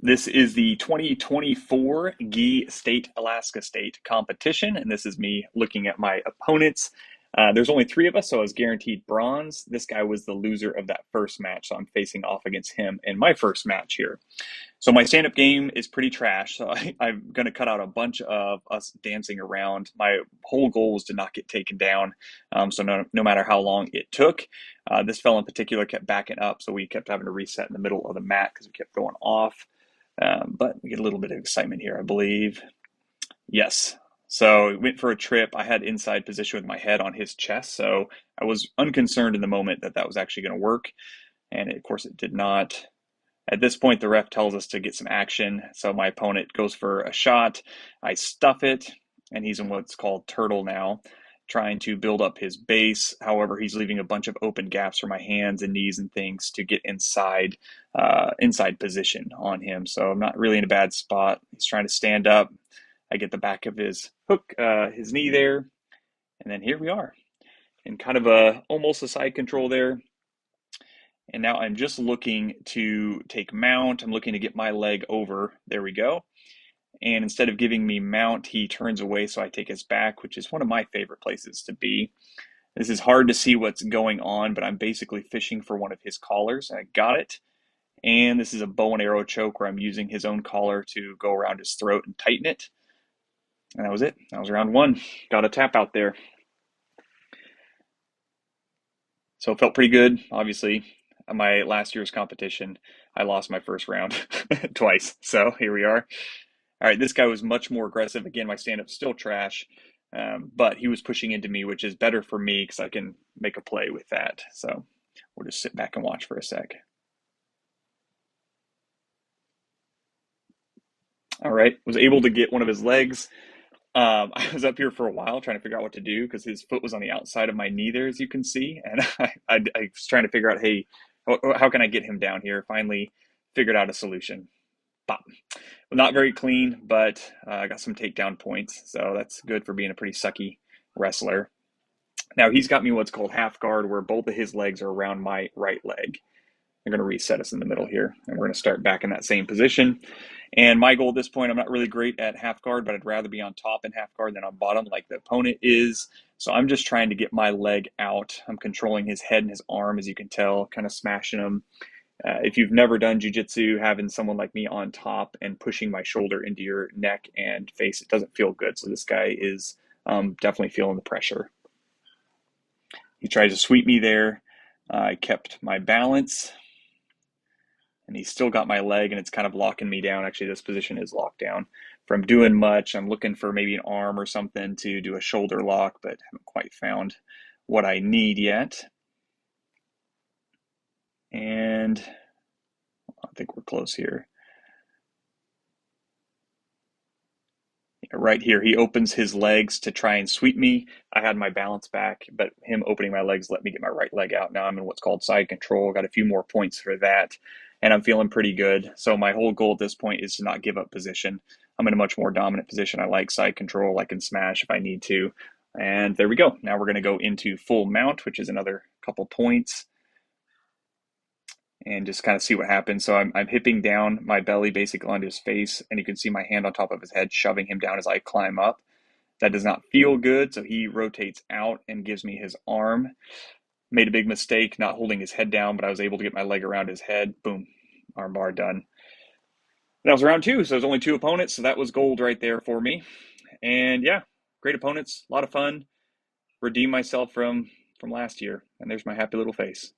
This is the 2024 GI State Alaska State competition, and this is me looking at my opponents. There's only three of us, so I was guaranteed bronze. This guy was the loser of that first match, so I'm facing off against him in my first match here. So my stand-up game is pretty trash, so I'm going to cut out a bunch of us dancing around. My whole goal was to not get taken down, so no matter how long it took. This fellow in particular kept backing up, so we kept having to reset in the middle of the mat because we kept going off. But we get a little bit of excitement here, I believe. Yes. So we went for a trip. I had inside position with my head on his chest, so I was unconcerned in the moment that that was actually going to work. And of course, it did not. At this point, the ref tells us to get some action. So my opponent goes for a shot. I stuff it, and he's in what's called turtle now, trying to build up his base. However, he's leaving a bunch of open gaps for my hands and knees and things to get inside position on him. So I'm not really in a bad spot. He's trying to stand up. I get the back of his hook, his knee there, and then here we are in kind of almost a side control there. And now I'm just looking to take mount. I'm looking to get my leg over. There we go. And instead of giving me mount, he turns away, so I take his back, which is one of my favorite places to be. This is hard to see what's going on, but I'm basically fishing for one of his collars, and I got it. And this is a bow and arrow choke where I'm using his own collar to go around his throat and tighten it. And that was it. That was round one. Got a tap out there. So it felt pretty good, obviously. My last year's competition, I lost my first round twice. So here we are. All right, this guy was much more aggressive. Again, my stand-up's still trash, but he was pushing into me, which is better for me because I can make a play with that. So we'll just sit back and watch for a sec. All right, was able to get one of his legs. I was up here for a while trying to figure out what to do because his foot was on the outside of my knee there, as you can see. And I was trying to figure out, hey, how can I get him down here? Finally figured out a solution. Bop. Well, not very clean, but I got some takedown points, so that's good for being a pretty sucky wrestler. Now he's got me what's called half guard, where both of his legs are around my right leg. I'm going to reset us in the middle here, and we're going to start back in that same position. And my goal at this point, I'm not really great at half guard, but I'd rather be on top in half guard than on bottom like the opponent is. So I'm just trying to get my leg out. I'm controlling his head and his arm, as you can tell, kind of smashing him. If you've never done jiu-jitsu, having someone like me on top and pushing my shoulder into your neck and face, it doesn't feel good. So this guy is definitely feeling the pressure. He tries to sweep me there. I kept my balance, and he's still got my leg, and it's kind of locking me down. Actually, this position is locked down from doing much. I'm looking for maybe an arm or something to do a shoulder lock, but haven't quite found what I need yet. And I think we're close here. Right here, he opens his legs to try and sweep me. I had my balance back, but him opening my legs let me get my right leg out. Now I'm in what's called side control. Got a few more points for that, and I'm feeling pretty good. So my whole goal at this point is to not give up position. I'm in a much more dominant position. I like side control. I can smash if I need to. And there we go. Now we're going to go into full mount, which is another couple points, and just kind of see what happens. So I'm hipping down my belly basically onto his face, and you can see my hand on top of his head, shoving him down as I climb up. That does not feel good, so he rotates out and gives me his arm. Made a big mistake not holding his head down, but I was able to get my leg around his head. Boom, arm bar done. That was round two, so there's only two opponents, so that was gold right there for me. And yeah, great opponents, a lot of fun. Redeemed myself from last year, and there's my happy little face.